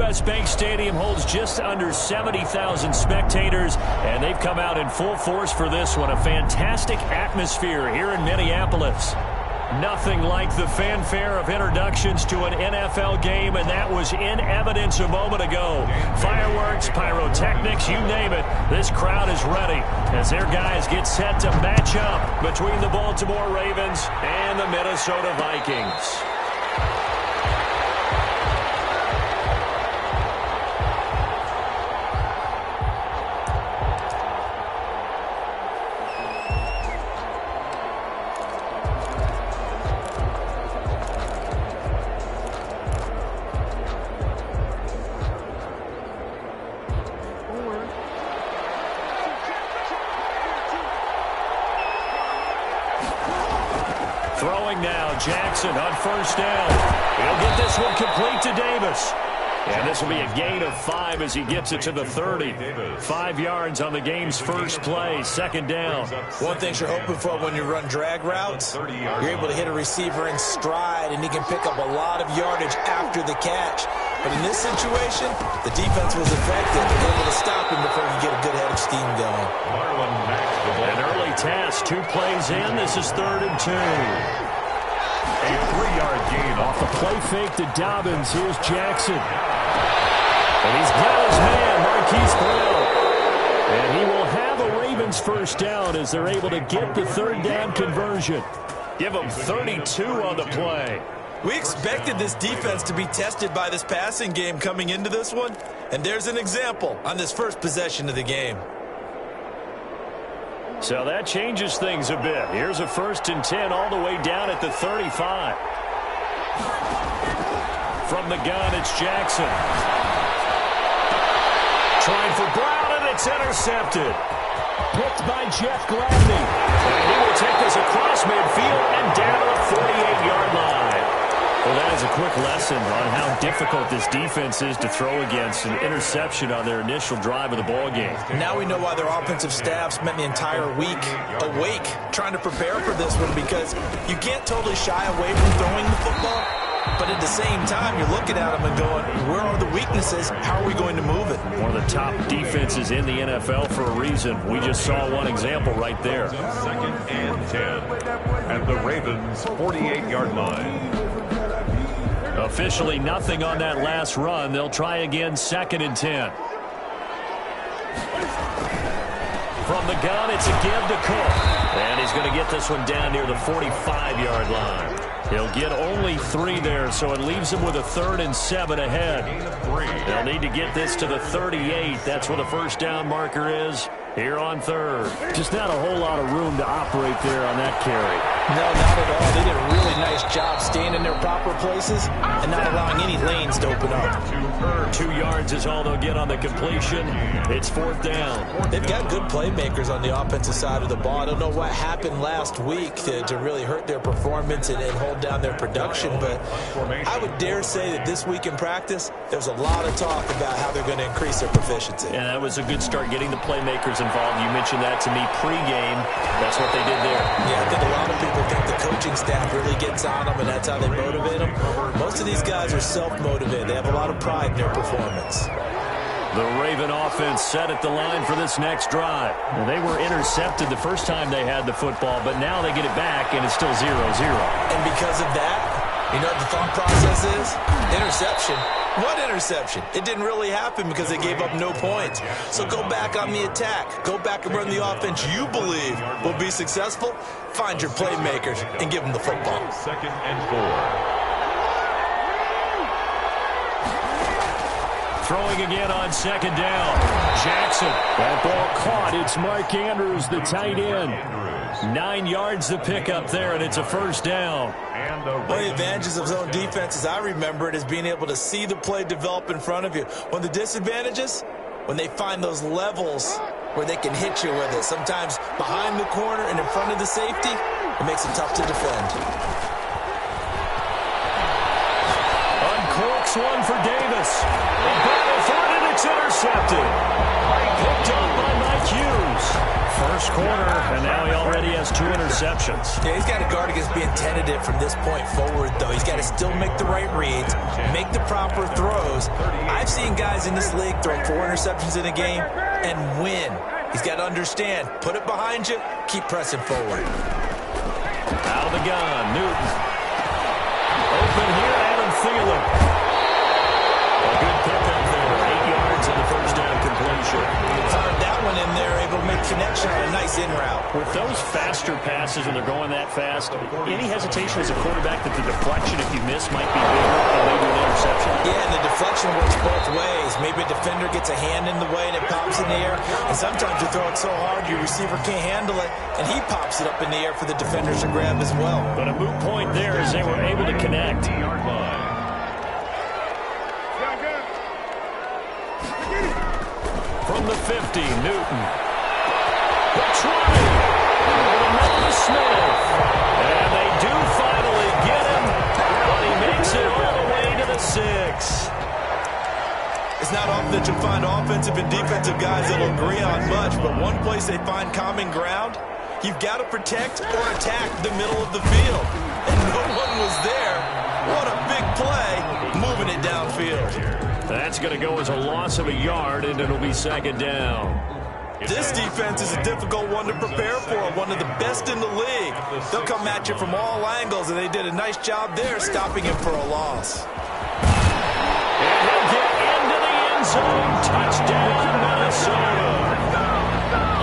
U.S. Bank Stadium holds just under 70,000 spectators, and they've come out in full force for this one. A fantastic atmosphere here in Minneapolis. Nothing like the fanfare of introductions to an NFL game, and that was in evidence a moment ago. Fireworks, pyrotechnics, you name it. This crowd is ready as their guys get set to match up between the Baltimore Ravens and the Minnesota Vikings. Throwing now, Jackson on first down. He'll get this one complete to Davis. And this will be a gain of 5 as he gets it to the 30. 5 yards on the game's first play, second down. One thing you're hoping for when you run drag routes, you're able to hit a receiver in stride, and he can pick up a lot of yardage after the catch. But in this situation, the defense was effective, able to stop him before he get a good head of steam going. An early task, 2 plays in. This is 3rd and 2. A 3-yard gain off the play fake to Dobbins. Here's Jackson. And he's got his man, Marquise Brown. And he will have a Ravens first down as they're able to get the 3rd down conversion. Give them 32 on the play. We expected this defense to be tested by this passing game coming into this one. And there's an example on this first possession of the game. So that changes things a bit. Here's a 1st and 10 all the way down at the 35. From the gun, it's Jackson. Trying for Brown, and it's intercepted. Picked by Jeff Gladney. And he will take this across midfield and down to the 48-yard line. Well, that is a quick lesson on how difficult this defense is to throw against. An interception on their initial drive of the ball game. Now we know why their offensive staff spent the entire week awake trying to prepare for this one, because you can't totally shy away from throwing the football. But at the same time, you're looking at them and going, where are the weaknesses? How are we going to move it? One of the top defenses in the NFL for a reason. We just saw one example right there. 2nd and 10 at the Ravens' 48-yard line. Officially nothing on that last run. They'll try again, 2nd and 10. From the gun, it's a give to Cook. And he's going to get this one down near the 45-yard line. He'll get only 3 there, so it leaves him with a 3rd and 7 ahead. They'll need to get this to the 38. That's where the first down marker is here on 3rd. Just not a whole lot of room to operate there on that carry. No, not at all. They did a really nice job staying in their proper places and not allowing any lanes to open up. 2 yards is all they'll get on the completion. It's 4th down. They've got good playmakers on the offensive side of the ball. I don't know what happened last week to really hurt their performance and hold down their production, but I would dare say that this week in practice, there's a lot of talk about how they're going to increase their proficiency. And that was a good start, getting the playmakers involved. You mentioned that to me pregame. That's what they did there. Yeah, I think a lot of people think the coaching staff really gets on them, and that's how they motivate them. Most of these guys are self-motivated. They have a lot of pride in their performance. The Raven offense set at the line for this next drive. Well, they were intercepted the first time they had the football, but now they get it back, and it's still 0-0. And because of that, you know what the thought process is? Interception. What interception? It didn't really happen because they gave up no points. So go back on the attack. Go back and run the offense you believe will be successful. Find your playmakers and give them the football. 2nd and 4. Throwing again on 2nd down. Jackson. That ball caught. It's Mark Andrews, the tight end. 9 yards to pick up there, and it's a first down. One of the advantages of zone defense, as I remember it, is being able to see the play develop in front of you. One of the disadvantages, when they find those levels where they can hit you with it, sometimes behind the corner and in front of the safety, it makes it tough to defend. Uncorks one for Davis. It's intercepted. Picked up by Mike Hughes. First quarter, and now he already has 2 interceptions. Yeah, he's got to guard against being tentative from this point forward, though. He's got to still make the right reads, make the proper throws. I've seen guys in this league throw 4 interceptions in a game and win. He's got to understand, put it behind you, keep pressing forward. Out of the gun, Newton. Open here, Adam Thielen. A good pickup there, 8 yards in the first down completion. Found that one in there, able to make connection on a nice in route. With those faster passes when they're going that fast, any hesitation as a quarterback that the deflection, if you miss, might be bigger than maybe an interception? Yeah, and the deflection works both ways. Maybe a defender gets a hand in the way and it pops in the air, and sometimes you throw it so hard your receiver can't handle it, and he pops it up in the air for the defenders to grab as well. But a moot point there as they were able to connect. From the 50, Newton. That's right. Another Smith. And they do finally get him, but he makes it all the way to the 6. It's not often that you'll find offensive and defensive guys that'll agree on much, but one place they find common ground, you've got to protect or attack the middle of the field. And no one was there. What a big play, moving it downfield. That's going to go as a loss of a yard, and it'll be second down. This defense is a difficult one to prepare for, one of the best in the league. They'll come at you from all angles, and they did a nice job there stopping him for a loss. And he'll get into the end zone. Touchdown, Minnesota.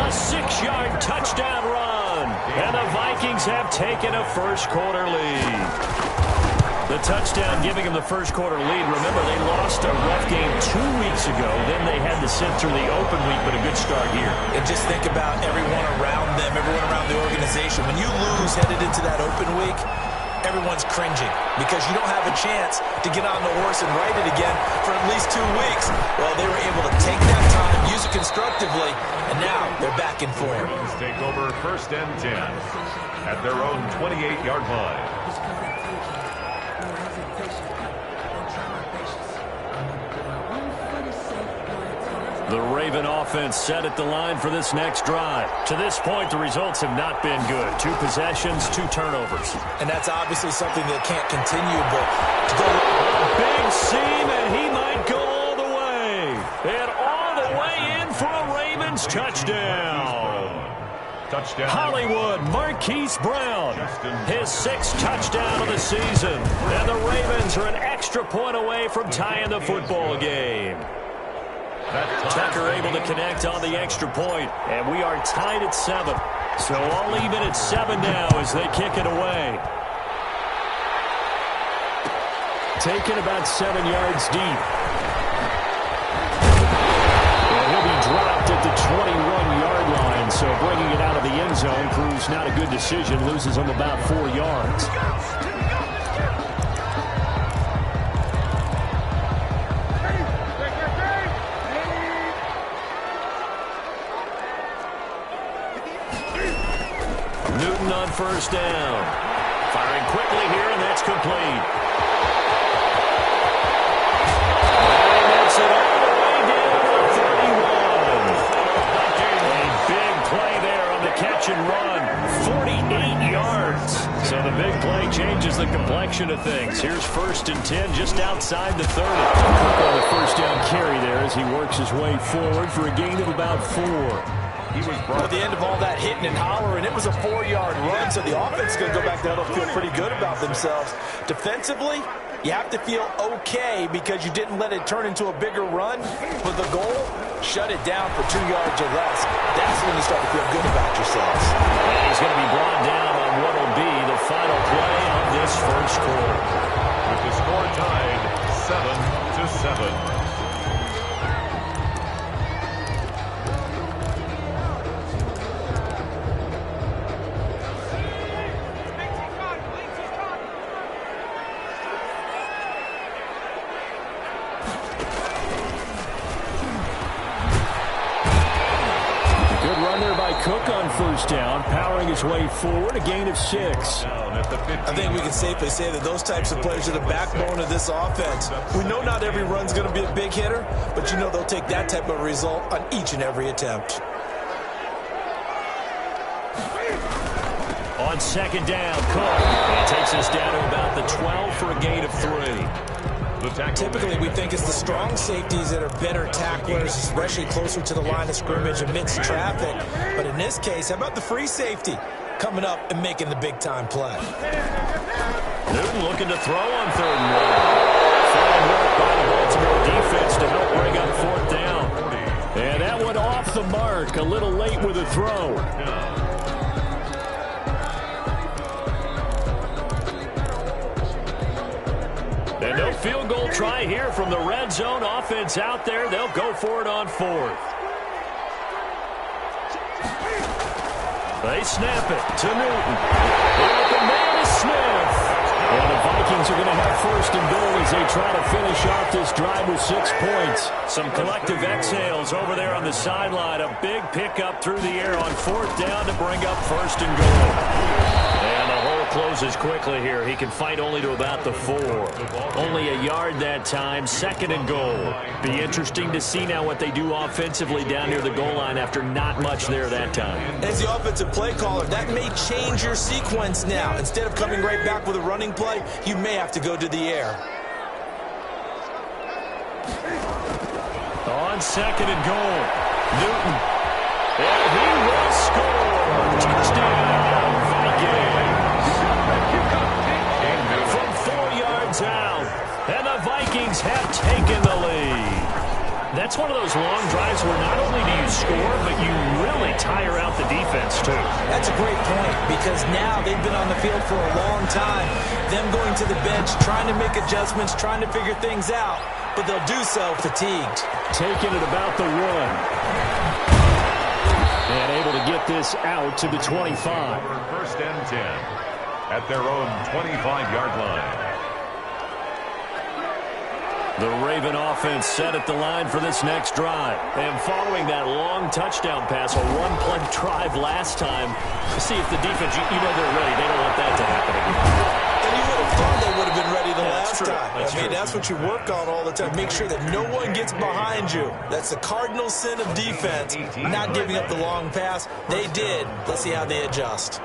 A 6-yard touchdown run, and the Vikings have taken a first-quarter lead. The touchdown giving them the first-quarter lead. Remember, they lost a rough game 2 weeks ago. Then they had to sit through the open week, but a good start here. And just think about everyone around them, everyone around the organization. When you lose headed into that open week, everyone's cringing because you don't have a chance to get on the horse and ride it again for at least 2 weeks. Well, they were able to take that time, use it constructively, and now they're back in form. Take over 1st and 10 at their own 28-yard line. The Raven offense set at the line for this next drive. To this point, the results have not been good. 2 possessions, 2 turnovers. And that's obviously something that can't continue, but to go big seam, and he might go all the way. And all the way in for a Ravens touchdown. Touchdown. Hollywood, Marquise Brown, his 6th touchdown of the season. And the Ravens are an extra point away from tying the football game. Tucker able to connect on the extra point, and we are tied at 7. So all even at 7 now as they kick it away. Taken about 7 yards deep. And he'll be dropped at the 21-yard line, so bringing it out of the end zone proves not a good decision, loses him about 4 yards. Newton on first down. Firing quickly here, and that's complete. And he makes it all the way down to the 31. A big play there on the catch and run. 48 yards. So the big play changes the complexion of things. Here's 1st and 10 just outside the 30. Cook on the first down carry there as he works his way forward for a gain of about 4. At the end of all that hitting and hollering, it was a 4-yard run, so the offense is going to go back down and feel pretty good about themselves. Defensively, you have to feel okay because you didn't let it turn into a bigger run, but the goal, shut it down for 2 yards or less. That's when you start to feel good about yourselves. And he's going to be brought down on what will be the final play of this first quarter. With the score tied 7-7. Cook on first down, powering his way forward, a gain of 6. I think we can safely say that those types of players are the backbone of this offense. We know not every run's going to be a big hitter, but you know they'll take that type of result on each and every attempt. on second down. Cook. And takes us down to about the 12 for a gain of 3. Typically, we think it's the strong safeties that are better tacklers, especially closer to the line of scrimmage amidst traffic. But in this case, how about the free safety coming up and making the big-time play? Newton looking to throw on 3rd and 1. Fine work by the Baltimore defense to help bring up 4th down. And that one off the mark, a little late with a throw. And no field goal try here from the red zone. Offense out there. They'll go for it on 4th. They snap it to Newton. And the man is Smith. And the Vikings are going to have 1st and goal as they try to finish off this drive with 6 points. Some collective exhales over there on the sideline. A big pickup through the air on 4th down to bring up 1st and goal. And the hole closes quickly here. He can fight only to about the 4. Only a yard that time. 2nd and goal. Be interesting to see now what they do offensively down near the goal line after not much there that time. As the offensive play caller, that may change your sequence now. Instead of coming right back with a running play, you may have to go to the air. On 2nd and goal, Newton. And he will score. Touchdown, Vikings. From 4 yards out. And the Vikings have taken the lead. That's one of those long drives where not only do you score, but you really tire out the defense, too. That's a great point, because now they've been on the field for a long time. Them going to the bench, trying to make adjustments, trying to figure things out, but they'll do so fatigued. Taking it about the 1. And able to get this out to the 25. 1st and 10 at their own 25-yard line. The Raven offense set at the line for this next drive. And following that long touchdown pass, a one-play drive last time, see if the defense, you know they're ready. They don't want that to happen again. And you would have thought they would have been ready the last time. That's what you work on all the time. Make sure that no one gets behind you. That's the cardinal sin of defense, not giving up the long pass. They did. Let's see how they adjust.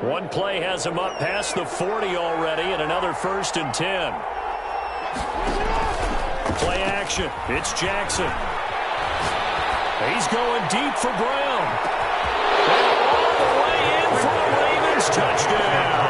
One play has him up past the 40 already, and another 1st and 10. Play action. It's Jackson. He's going deep for Brown. And all the way in for the Ravens touchdown.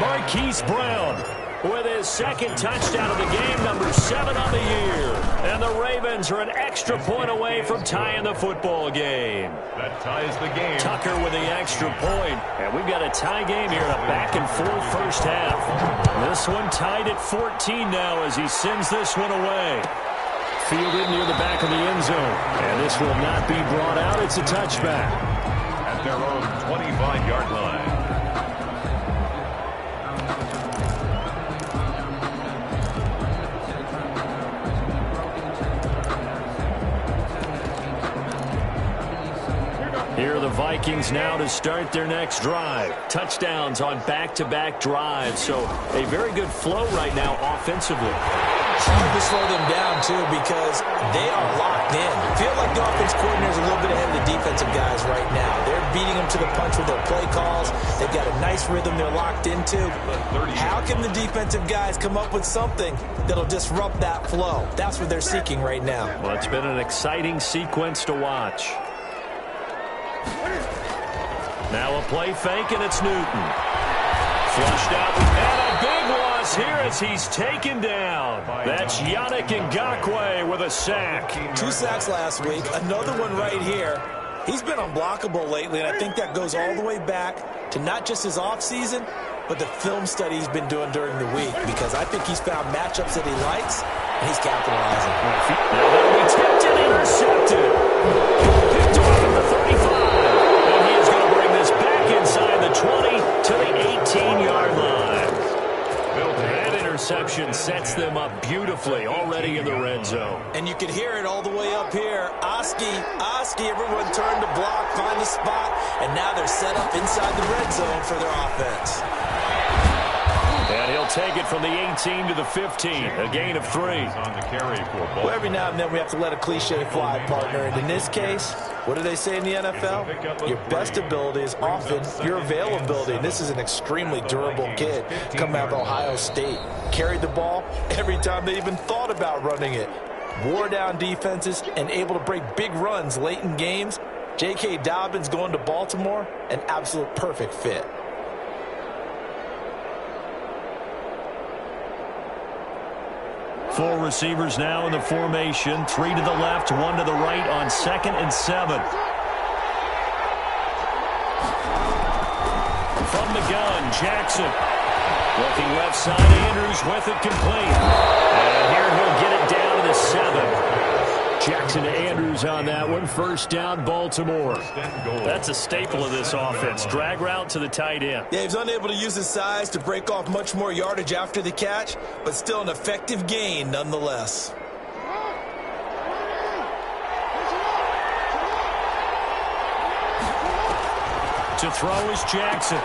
Marquise Brown with his 2nd touchdown of the game, number 7 on the year. And the Ravens are an extra point away from tying the football game. That ties the game. Tucker with the extra point. And we've got a tie game here in a back-and-forth first half. This one tied at 14 now as he sends this one away. Fielded near the back of the end zone. And this will not be brought out. It's a touchback. At their own 25-yard line. Here are the Vikings now to start their next drive. Touchdowns on back-to-back drives. So a very good flow right now offensively. It's hard to slow them down, too, because they are locked in. I feel like the offense coordinator is a little bit ahead of the defensive guys right now. They're beating them to the punch with their play calls. They've got a nice rhythm they're locked into. How can the defensive guys come up with something that'll disrupt that flow? That's what they're seeking right now. Well, it's been an exciting sequence to watch. Now a play fake, and it's Newton. Flushed out, and a big loss here as he's taken down. That's Yannick Ngakoue with a sack. 2 sacks last week, another one right here. He's been unblockable lately, and I think that goes all the way back to not just his offseason, but the film study he's been doing during the week, because I think he's found matchups that he likes, and he's capitalizing. Now that'll be tipped and intercepted. Picked off at the 35. And he is going to bring this back inside the 20 to the 18-yard line. That interception sets them up beautifully already in the red zone. And you can hear it all the way up here. Oski, everyone turned to block, find the spot, and now they're set up inside the red zone for their offense. And he'll take it from the 18 to the 15, a gain of 3. Well, every now and then we have to let a cliche fly, partner. And in this case, what do they say in the NFL? Your best ability is often your availability. And this is an extremely durable kid coming out of Ohio State. Carried the ball every time they even thought about running it. Wore down defenses and able to break big runs late in games. J.K. Dobbins going to Baltimore, an absolute perfect fit. Four receivers now in the formation. 3 to the left, 1 to the right on 2nd and 7. From the gun, Jackson. Looking left side, Andrews with it complete. And here he'll get it down to the 7. Jackson to Andrews on that one. First down, Baltimore. That's a staple of this offense. Drag route to the tight end. Yeah, he's unable to use his size to break off much more yardage after the catch, but still an effective gain nonetheless. To throw is Jackson.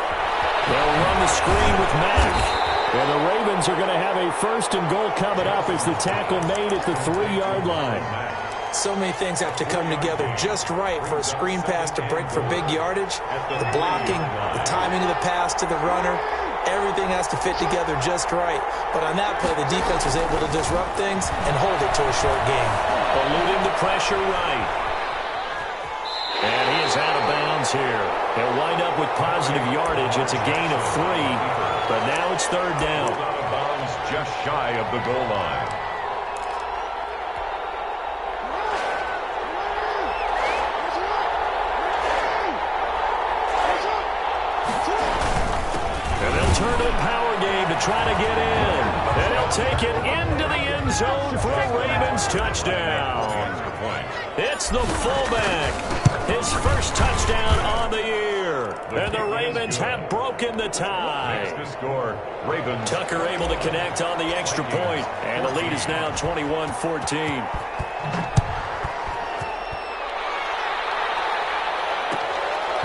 They'll run the screen with Mack. And the Ravens are going to have a 1st and goal coming up as the tackle made at the 3-yard line. So many things have to come together just right for a screen pass to break for big yardage. The blocking, the timing of the pass to the runner, everything has to fit together just right. But on that play, the defense was able to disrupt things and hold it to a short gain. Eluding the pressure right. And he is out of bounds here. They'll wind up with positive yardage. It's a gain of 3, but now it's 3rd down. Out of bounds just shy of the goal line. And they'll turn to a power game to try to get in. And he'll take it into the end zone for a Ravens touchdown. It's the fullback. His first touchdown on the year. And the Ravens have broken the tie. Tucker able to connect on the extra point. And the lead is now 21-14.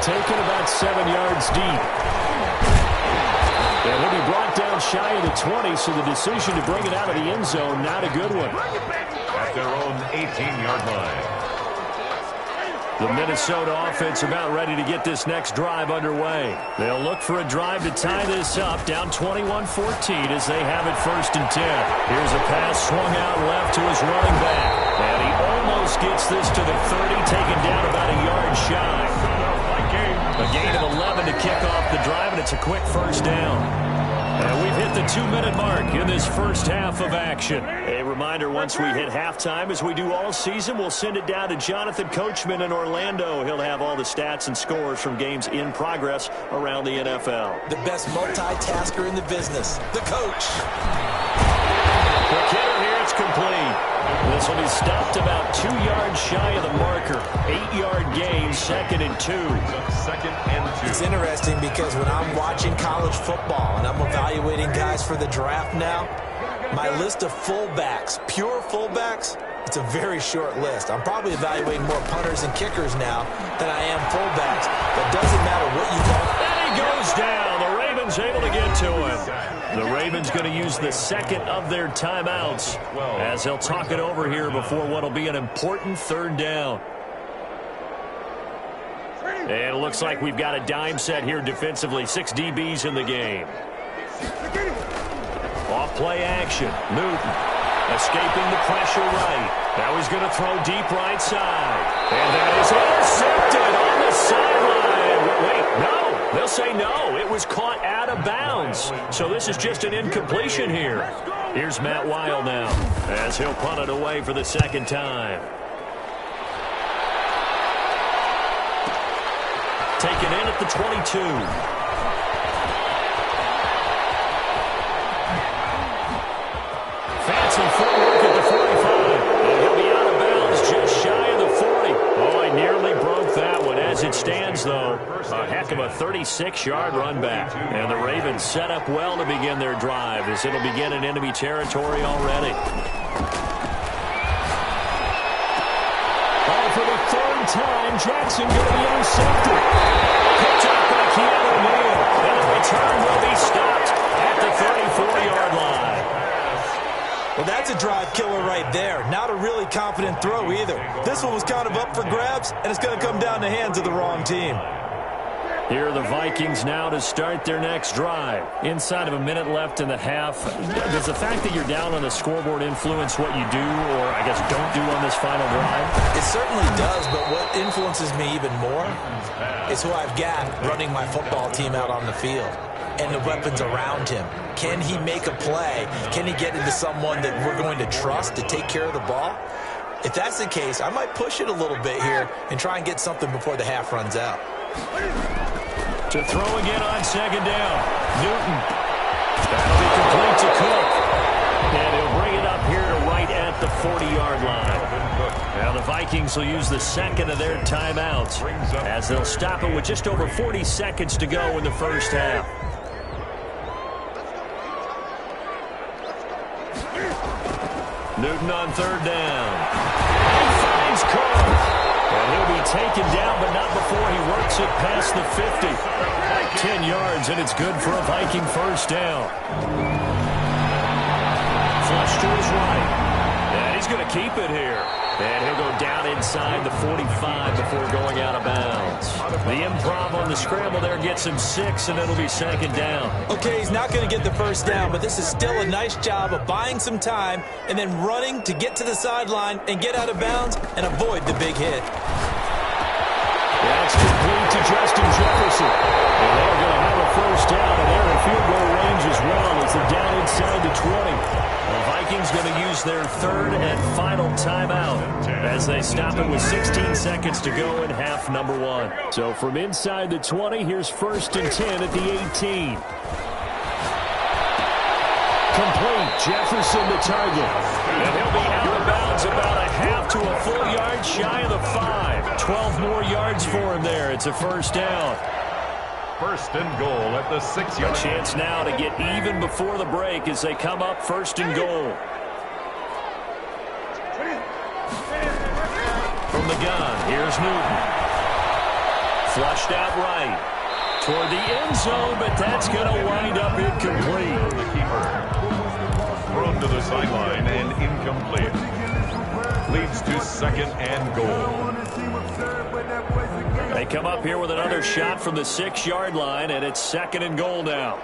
Taken about 7 yards deep. And he'll be brought down shy of the 20, so the decision to bring it out of the end zone, not a good one. At their own 18-yard line. The Minnesota offense about ready to get this next drive underway. They'll look for a drive to tie this up, down 21-14 as they have it 1st and 10. Here's a pass swung out left to his running back. And he almost gets this to the 30, taken down about a yard shy. A gain of 11 to kick off the drive, and it's a quick 1st down. And we've hit the 2-minute mark in this first half of action. A reminder, once we hit halftime, as we do all season, we'll send it down to Jonathan Coachman in Orlando. He'll have all the stats and scores from games in progress around the NFL. The best multitasker in the business, the coach. The kidder here, it's complete. This will be stopped about 2 yards shy of the marker. 8-yard gain, 2nd and 2. 2nd and 2. It's interesting because when I'm watching college football and I'm evaluating guys for the draft now, my list of fullbacks, pure fullbacks, it's a very short list. I'm probably evaluating more punters and kickers now than I am fullbacks. But it doesn't matter what you call. And he goes down. The Ravens able to get to him. The Ravens going to use the 2nd of their timeouts as they'll talk it over here before what will be an important 3rd down. And it looks like we've got a dime set here defensively. 6 DBs in the game. Off play action. Newton escaping the pressure right. Now he's going to throw deep right side. And that is intercepted on the sideline. Wait, no. They'll say no. It was caught out of bounds. So this is just an incompletion here. Here's Matt Weil now as he'll punt it away for the 2nd time. Taken in at the 22. Fancy footwork at the 45. And he'll be out of bounds just shy of the 40. Oh, I nearly broke that one. As it stands, though, a heck of a 36-yard run back. And the Ravens set up well to begin their drive as it'll begin in enemy territory already. For the 3rd time, Jackson going to be intercepted. Picked up by Keanu Neal. And the return will be stopped at the 35. Well, that's a drive killer right there. Not a really confident throw either. This one was kind of up for grabs, and it's going to come down the hands of the wrong team. Here are the Vikings now to start their next drive. Inside of a minute left in the half, does the fact that you're down on the scoreboard influence what you do, or I guess don't do on this final drive? It certainly does, but what influences me even more is who I've got running my football team out on the field and the weapons around him. Can he make a play? Can he get into someone that we're going to trust to take care of the ball? If that's the case, I might push it a little bit here and try and get something before the half runs out. To throw again on second down. Newton. That'll be complete to Cook. And he'll bring it up here to right at the 40-yard line. Now the Vikings will use the second of their timeouts as they'll stop it with just over 40 seconds to go in the first half. Newton on third down. He finds Cook. And he'll be taken down, but not before he works it past the 50. 10 yards, and it's good for a Viking first down. Flush to his right. And he's going to keep it here. And he'll go down inside the 45 before going out of bounds. The improv on the scramble there gets him 6, and it'll be second down. Okay, he's not going to get the first down, but this is still a nice job of buying some time and then running to get to the sideline and get out of bounds and avoid the big hit. That's complete to Justin Jefferson. And they're going to have a first down, and they're in field goal range as well as they're down inside the 20. The Vikings going to use their third and final timeout as they stop it with 16 seconds to go in half number 1. So from inside the 20, here's first and 10 at the 18. Complete. Jefferson the target. And he'll be out of bounds about a half to a full yard shy of the 5. 12 more yards for him there. It's a first down. First and goal at the 6-yard. A chance now to get even before the break as they come up first and goal. From the gun, here's Newton. Flushed out right. Toward the end zone, but that's going to wind up incomplete. The keeper. Thrown to the sideline and incomplete. Leads to second and goal. They come up here with another shot from the 6-yard line, and it's second and goal now.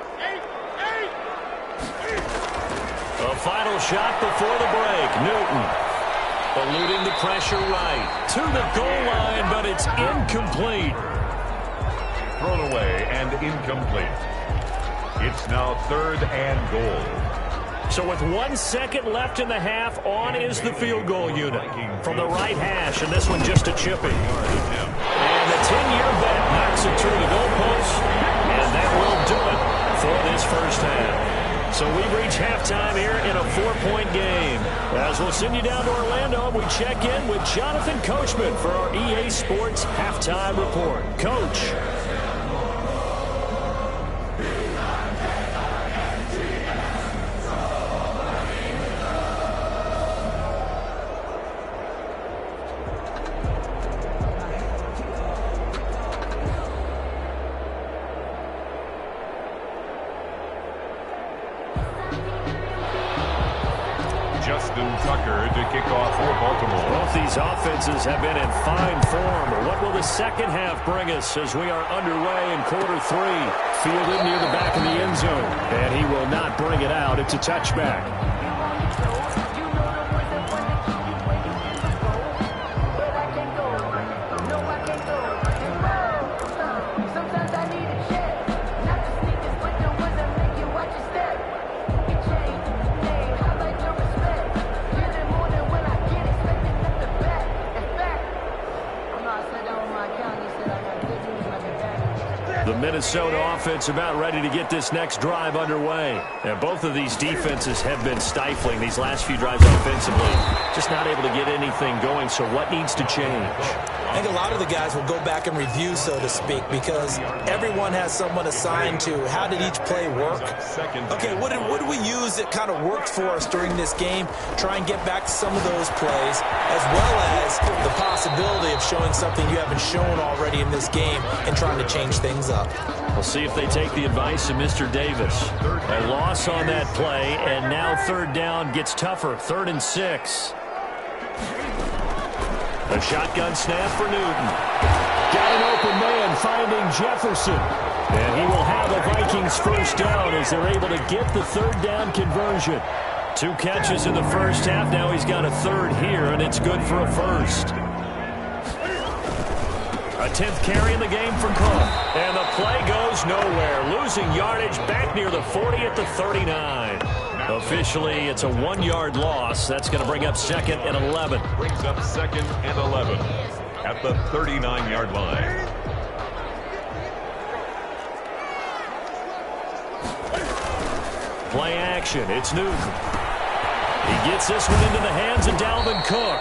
A final shot before the break. Newton eluding the pressure right to the goal line, but it's incomplete. Thrown away and incomplete. It's now third and goal. So with 1 second left in the half, on is the field goal unit from the right hash, and this one just a chipping. And the 10-year bet knocks it through the goalpost, and that will do it for this first half. So we've reached halftime here in a 4-point game. As we'll send you down to Orlando, we check in with Jonathan Coachman for our EA Sports Halftime Report. Coach. To kick off for Baltimore. Both these offenses have been in fine form. What will the second half bring us as we are underway in quarter 3? Fielded near the back of the end zone. And he will not bring it out. It's a touchback. The Minnesota offense about ready to get this next drive underway. And both of these defenses have been stifling these last few drives offensively. Just not able to get anything going, so what needs to change? I think a lot of the guys will go back and review, so to speak, because everyone has someone assigned to how did each play work. Okay, what did we use that kind of worked for us during this game? Try and get back to some of those plays, as well as the possibility of showing something you haven't shown already in this game and trying to change things up. We'll see if they take the advice of Mr. Davis. A loss on that play, and now third down gets tougher. 3rd and 6. A shotgun snap for Newton. Got an open man finding Jefferson. And he will have a Vikings first down as they're able to get the third down conversion. 2 catches in the first half. Now he's got a third here, and it's good for a first. A 10th carry in the game for Cook. And the play goes nowhere. Losing yardage back near the 40 at the 39. Officially, it's a 1-yard loss. That's going to bring up 2nd and 11. Brings up 2nd and 11 at the 39-yard line. Play action. It's Newton. He gets this one into the hands of Dalvin Cook.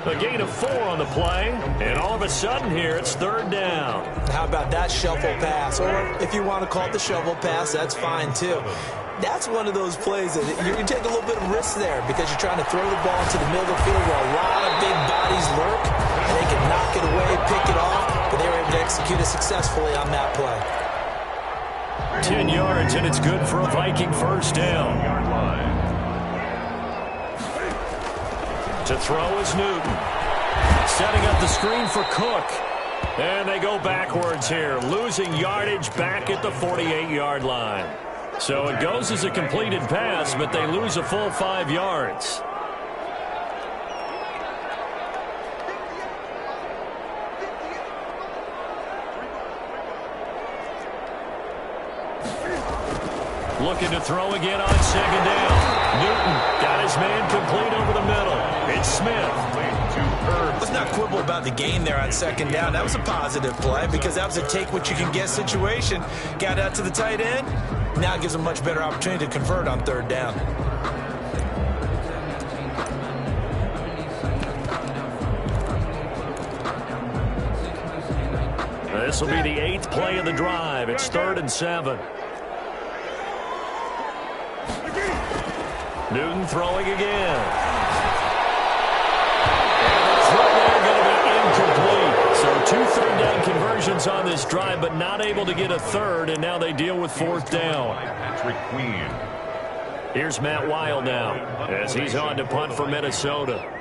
A gain of 4 on the play, and all of a sudden here, it's third down. How about that shuffle pass? Or if you want to call it the shovel pass, that's fine too. That's one of those plays that you can take a little bit of risk there because you're trying to throw the ball into the middle of the field where a lot of big bodies lurk, and they can knock it away, pick it off, but they were able to execute it successfully on that play. 10 yards, and it's good for a Viking first down. To throw is Newton. Setting up the screen for Cook. And they go backwards here, losing yardage back at the 48-yard line. So it goes as a completed pass, but they lose a full 5 yards. Looking to throw again on 2nd down. Newton got his man complete over the middle. It's Smith. Let's not quibble about the gain there on 2nd down. That was a positive play because that was a take-what-you-can-get situation. Got out to the tight end. Now it gives them a much better opportunity to convert on 3rd down. This will be the 8th play of the drive. It's 3rd and 7. Newton throwing again. And the throw there going to be incomplete. So 2 third-down conversions on this drive, but not able to get a third, and now they deal with 4th down. Patrick Queen. Here's Matt Weil now as he's on to punt for Minnesota.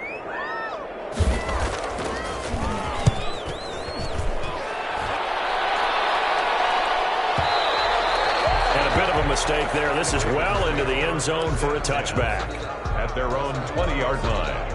Mistake there. This is well into the end zone for a touchback. At their own 20-yard line.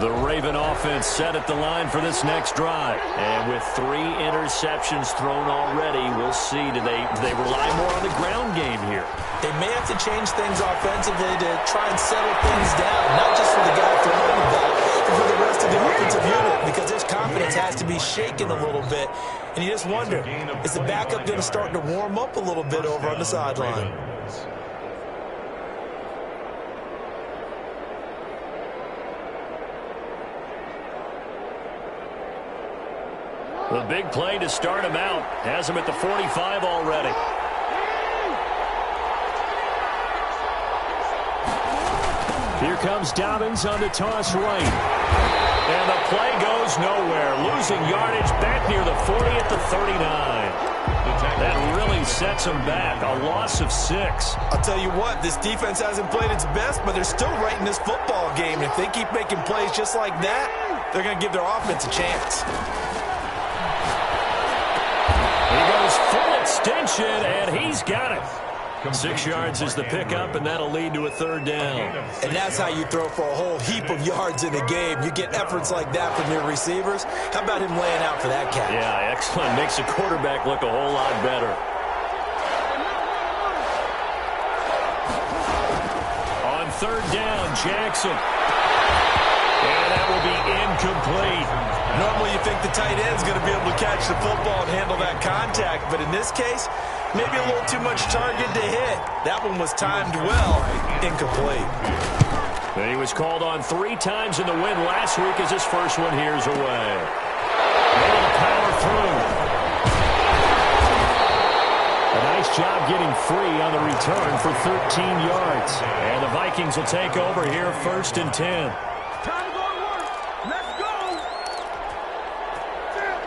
The Raven offense set at the line for this next drive. And with 3 interceptions thrown already, we'll see. Do they rely more on the ground game here? They may have to change things offensively to try and settle things down, not just for the guy throwing the ball, but for the rest of the offensive unit, because his confidence has to be shaken a little bit. And you just wonder, is the backup going to start to warm up a little bit over on the sideline? The big play to start him out. Has him at the 45 already. Here comes Dobbins on the toss right. And the play goes nowhere. Losing yardage back near the 40 at the 39. That really sets them back. A loss of 6. I'll tell you what, this defense hasn't played its best, but they're still right in this football game. And if they keep making plays just like that, they're going to give their offense a chance. He goes full extension, and he's got it. 6 yards is the pickup, and that'll lead to a 3rd down. And that's how you throw for a whole heap of yards in a game. You get efforts like that from your receivers. How about him laying out for that catch? Yeah, excellent. Makes the quarterback look a whole lot better. On 3rd down, Jackson. And that will be incomplete. Normally you think the tight end's going to be able to catch the football and handle that contact, but in this case, maybe a little too much target to hit. That one was timed well. Incomplete. And he was called on 3 times in the win last week as his first one here's away. Able to power through. A nice job getting free on the return for 13 yards. And the Vikings will take over here 1st and 10.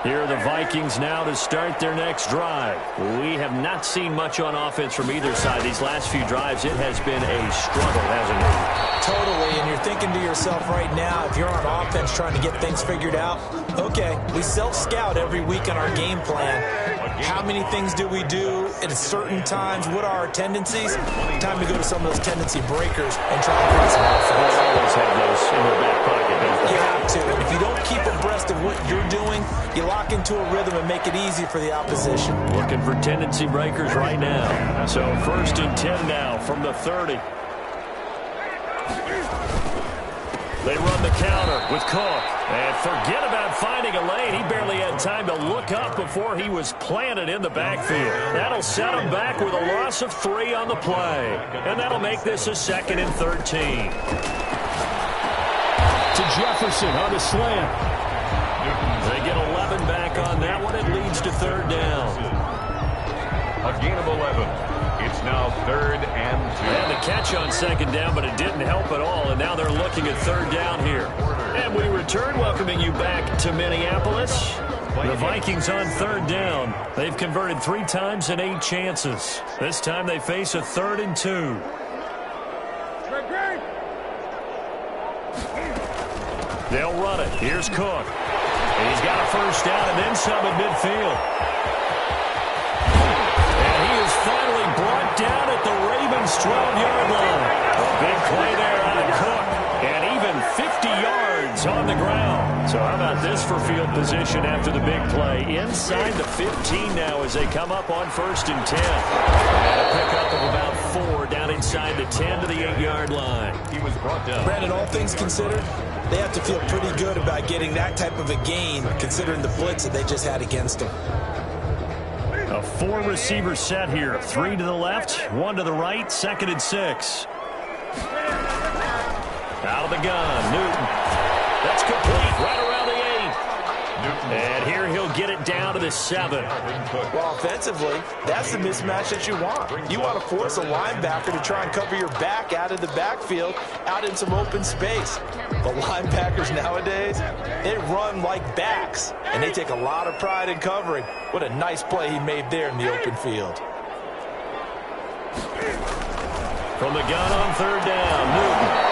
Here are the Vikings now to start their next drive. We have not seen much on offense from either side. These last few drives, it has been a struggle, hasn't it? Totally, and you're thinking to yourself right now, if you're on offense trying to get things figured out, okay, we self-scout every week on our game plan. How many things do we do at certain times? What are our tendencies? Time to go to some of those tendency breakers and try to play some offense. They always have those in their back pocket, don't they? You have to, and if you don't keep abreast of what you're doing, you lock into a rhythm and make it easy for the opposition. Looking for tendency breakers right now. So 1st and 10 now from the 30. They run the counter with Cook. And forget about finding a lane. He barely had time to look up before he was planted in the backfield. That'll set him back with a loss of 3 on the play. And that'll make this a 2nd and 13. To Jefferson on the slant. They get 11 back on that one. It leads to 3rd down. A gain of 11. It's now 3rd and 2. They had the catch on 2nd down, but it didn't help at all. And now they're looking at 3rd down here. And we return, welcoming you back to Minneapolis. The Vikings on 3rd down. They've converted 3 times in 8 chances. This time they face a 3rd and 2. They'll run it. Here's Cook. And he's got a 1st down and then some at midfield. And he is finally brought down at the Ravens' 12-yard line. A big play there out of Cook. And even 50 yards on the ground. So how about this for field position after the big play? Inside the 15 now as they come up on 1st and 10. And a pickup of about 4 down inside the 10 to the 8-yard line. He was brought down. Brandon, all things considered, they have to feel pretty good about getting that type of a gain considering the blitz that they just had against them. A 4-receiver set here. 3 to the left, 1 to the right, 2nd and 6. Out of the gun, Newton. That's complete, right around the 8. And here he'll get it down to the 7. Well, offensively, that's the mismatch that you want. You want to force a linebacker to try and cover your back out of the backfield, out in some open space. The linebackers nowadays, they run like backs, and they take a lot of pride in covering. What a nice play he made there in the open field. From the gun on 3rd down, Newton.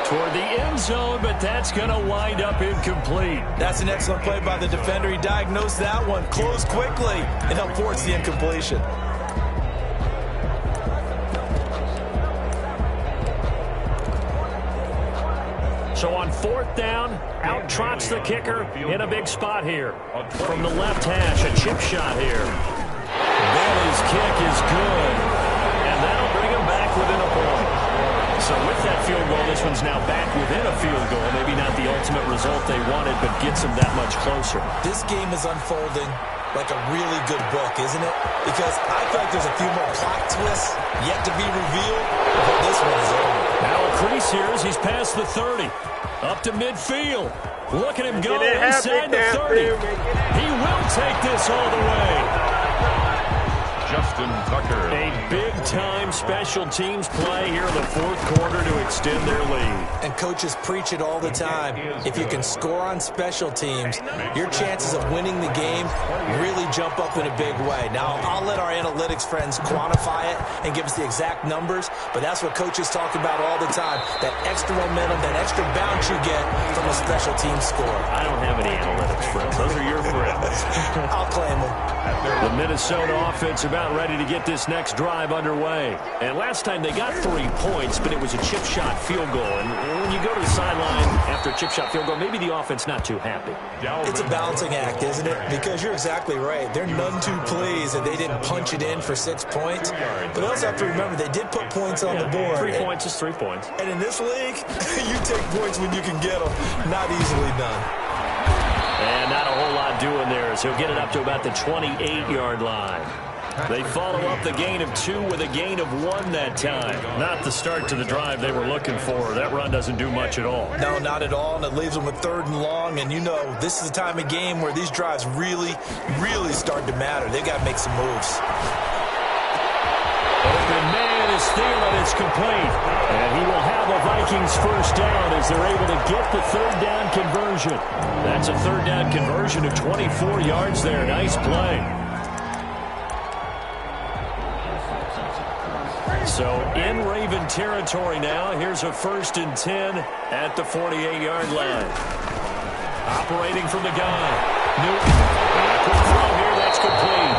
Toward the end zone, but that's going to wind up incomplete. That's an excellent play by the defender. He diagnosed that one, closed quickly, and helped force the incompletion. So on 4th down, out trots the kicker in a big spot here. From the left hash, a chip shot here. Bailey's kick is good, and that'll bring him back within a point. So with that field goal, this one's now back within a field goal. Maybe not the ultimate result they wanted, but gets them that much closer. This game is unfolding like a really good book, isn't it? Because I feel like there's a few more plot twists yet to be revealed before this one is over. Now a crease here as he's past the 30. Up to midfield. Look at him go inside the 30. He will take this all the way. Justin Tucker. A big-time special teams play here in the 4th quarter to extend their lead. And coaches preach it all the time. If you can score on special teams, your chances of winning the game really jump up in a big way. Now, I'll let our analytics friends quantify it and give us the exact numbers, but that's what coaches talk about all the time. That extra momentum, that extra bounce you get from a special team score. I don't have any analytics friends. Those are your friends. I'll claim them. The Minnesota offense about ready to get this next drive underway. And last time they got 3 points, but it was a chip shot field goal. And when you go to the sideline after a chip shot field goal, maybe the offense not too happy. It's a balancing act, isn't it? Because you're exactly right. They're none too pleased that they didn't punch it in for 6 points. But they also have to remember they did put points on the board. 3 points is 3 points. And in this league, you take points when you can get them. Not easily done. And not a whole lot doing there as he'll get it up to about the 28-yard line. They follow up the gain of 2 with a gain of 1 that time. Not the start to the drive they were looking for. That run doesn't do much at all. No, not at all, and it leaves them with 3rd and long. And you know, this is the time of game where these drives really, really start to matter. They got to make some moves. Open man is Thielen. It's complete. And he will have a Vikings first down as they're able to get the 3rd down conversion. That's a 3rd down conversion of 24 yards there. Nice play. So in Raven territory now, here's a 1st and 10 at the 48-yard line. Operating from the gun. Newton. Quick throw here, that's complete.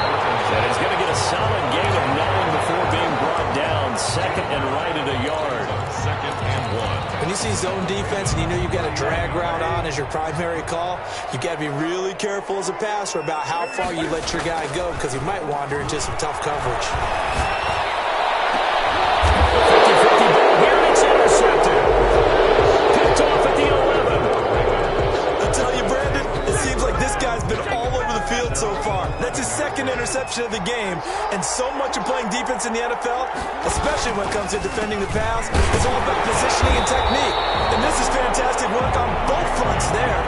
And he's going to get a solid gain of 9 before being brought down. 2nd and right at a yard. 2nd and 1. When you see zone defense and you know you've got a drag route on as your primary call, you got to be really careful as a passer about how far you let your guy go because he might wander into some tough coverage. 50-50 ball here, and it's intercepted. Picked off at the 11. I tell you, Brandon, it seems like this guy's been all over the field so far. That's his 2nd interception of the game. And so much of playing defense in the NFL, especially when it comes to defending the pass, is all about positioning and technique. And this is fantastic work on both fronts there.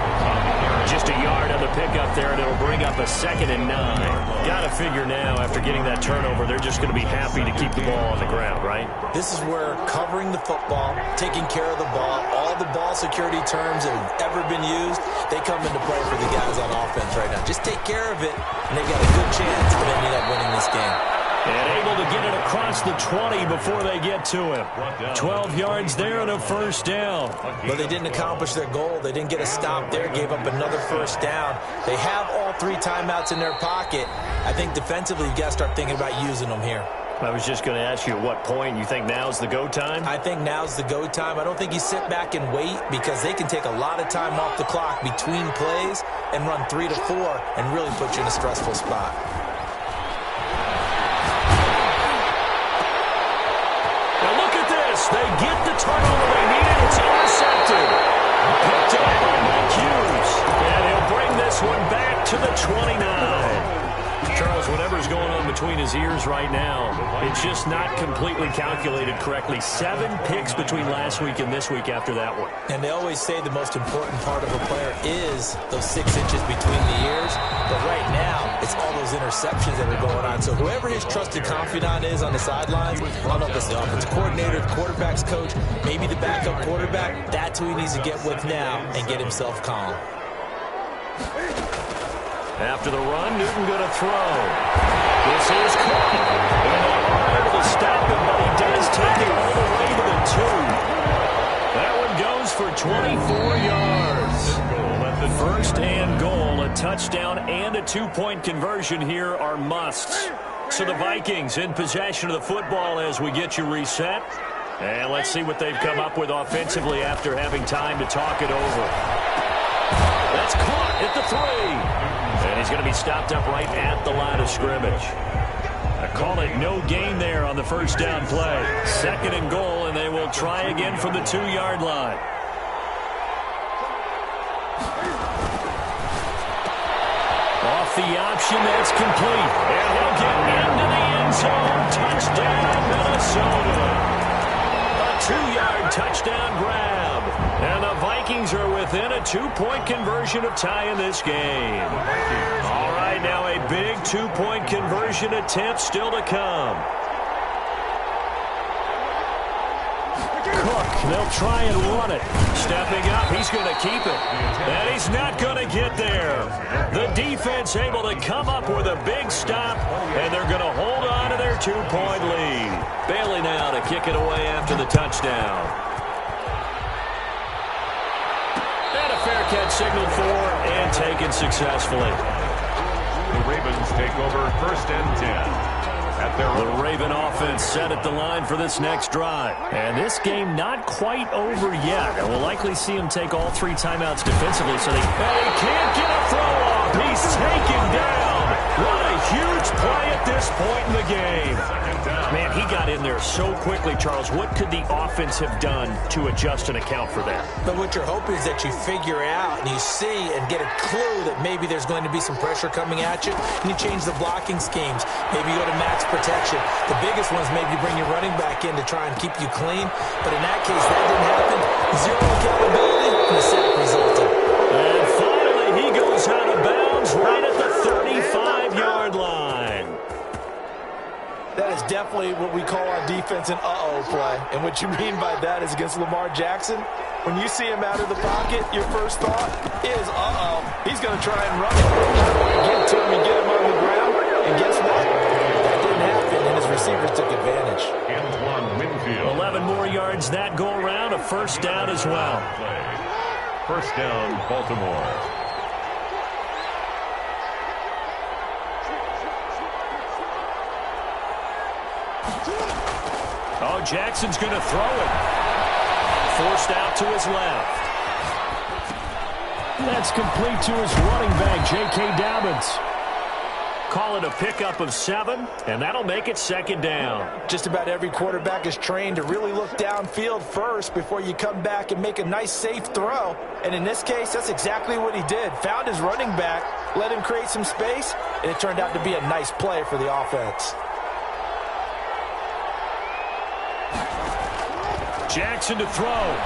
Just a yard on the pickup there, and it'll bring up a 2nd and 9. Got to figure now, after getting that turnover, they're just going to be happy to keep the ball on the ground, right? This is where covering the football, taking care of the ball, all the ball security terms that have ever been used, they come into play for the guys on offense right now. Just take care of it, and they've got a good chance of ending up winning this game. And able to get it across the 20 before they get to him. 12 yards there and a 1st down. But they didn't accomplish their goal. They didn't get a stop there, gave up another 1st down. They have all 3 timeouts in their pocket. I think defensively you've got to start thinking about using them here. I was just going to ask you at what point you think now's the go time? I think now's the go time. I don't think you sit back and wait because they can take a lot of time off the clock between plays and run 3 to 4 and really put you in a stressful spot. They get the turnover they needed. It's intercepted. Picked up by Mike Hughes. And he'll bring this one back to the 29. Charles, whatever's going on between his ears right now, it's just not completely calculated correctly. 7 picks between last week and this week after that one. And they always say the most important part of a player is those 6 inches between the ears. But right now, it's all those interceptions that are going on. So whoever his trusted confidant is on the sidelines, I don't know if it's the offensive coordinator, the quarterback's coach, maybe the backup quarterback, that's who he needs to get with now and get himself calm. After the run, Newton going to throw. This is caught. And they're able to stop him, but he does take it all the way to the 2. That one goes for 24 yards. 1st and goal, a touchdown and a 2-point conversion here are musts. So the Vikings in possession of the football as we get you reset. And let's see what they've come up with offensively after having time to talk it over. That's caught at the 3. And he's going to be stopped up right at the line of scrimmage. I call it no gain there on the first down play. 2nd and goal, and they will try again from the 2-yard line. Off the option, that's complete. And he'll get into the end zone. Touchdown, Minnesota. A 2-yard touchdown grab. And the Vikings are within a 2-point conversion of tying this game. All right, now a big 2-point conversion attempt still to come. Cook, they'll try and run it. Stepping up, he's going to keep it. And he's not going to get there. The defense able to come up with a big stop, and they're going to hold on to their 2-point lead. Bailey now to kick it away after the touchdown. And a fair catch signaled for and taken successfully. The Ravens take over 1st and 10. The Raven offense set at the line for this next drive. And this game not quite over yet. And we'll likely see him take all 3 timeouts defensively. So they can't get a throw off. He's taken down. What a huge play at this point in the game. Man, he got in there so quickly, Charles. What could the offense have done to adjust and account for that? But what you're hoping is that you figure out and you see and get a clue that maybe there's going to be some pressure coming at you, and you change the blocking schemes. Maybe you go to max protection. The biggest one is maybe you bring your running back in to try and keep you clean. But in that case, that didn't happen. 0 accountability, and the sack resulted. And finally, he goes out of bounds right at the 35-yard line. That is definitely what we call on defense an uh-oh play. And what you mean by that is against Lamar Jackson, when you see him out of the pocket, your first thought is, uh-oh, he's going to try and run it. Get to him and get him on the ground. And guess what? That didn't happen, and his receivers took advantage. 11 more yards that go around, a 1st down as well. 1st down, Baltimore. Oh, Jackson's going to throw it. Forced out to his left. That's complete to his running back, J.K. Dobbins. Call it a pickup of 7, and that'll make it 2nd down. Just about every quarterback is trained to really look downfield first before you come back and make a nice, safe throw. And in this case, that's exactly what he did. Found his running back, let him create some space, and it turned out to be a nice play for the offense. Jackson to throw.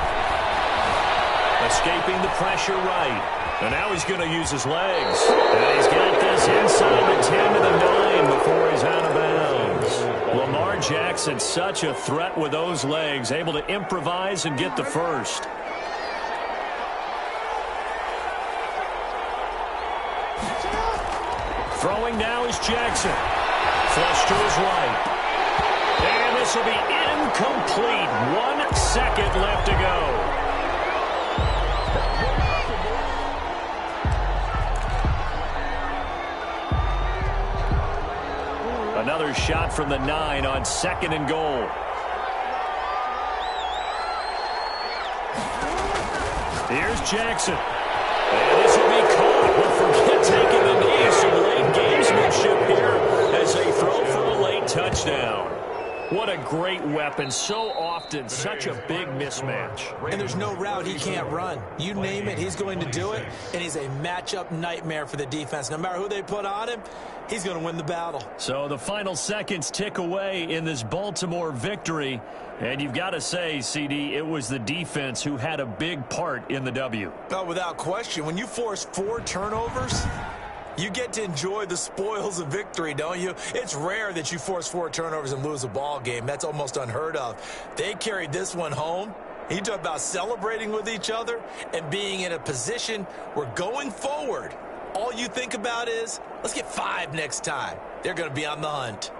Escaping the pressure right. And now he's going to use his legs. And he's got this inside the 10 to the 9 before he's out of bounds. Lamar Jackson, such a threat with those legs, able to improvise and get the first. Throwing now is Jackson. Flush to his right. And this will be incomplete. 1 second left to go. Another shot from the 9 on 2nd and goal. Here's Jackson. And this will be caught. But forget taking the knee. Some late gamesmanship here as they throw for a late touchdown. What a great weapon. So often, such a big mismatch. And there's no route he can't run. You name it, he's going to do it. And he's a matchup nightmare for the defense. No matter who they put on him, he's going to win the battle. So the final seconds tick away in this Baltimore victory. And you've got to say, CD, it was the defense who had a big part in the W. Oh, without question. When you force 4 turnovers, you get to enjoy the spoils of victory, don't you? It's rare that you force 4 turnovers and lose a ball game. That's almost unheard of. They carried this one home. He talked about celebrating with each other and being in a position where going forward, all you think about is, let's get 5 next time. They're going to be on the hunt.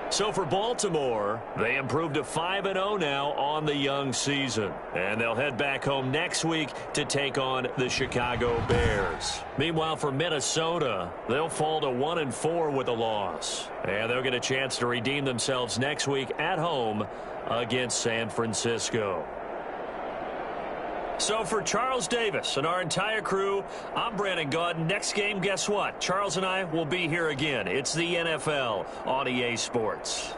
So for Baltimore, they improved to 5-0 now on the young season. And they'll head back home next week to take on the Chicago Bears. Meanwhile, for Minnesota, they'll fall to 1-4 with a loss. And they'll get a chance to redeem themselves next week at home against San Francisco. So for Charles Davis and our entire crew, I'm Brandon Gaudin. Next game, guess what? Charles and I will be here again. It's the NFL on EA Sports.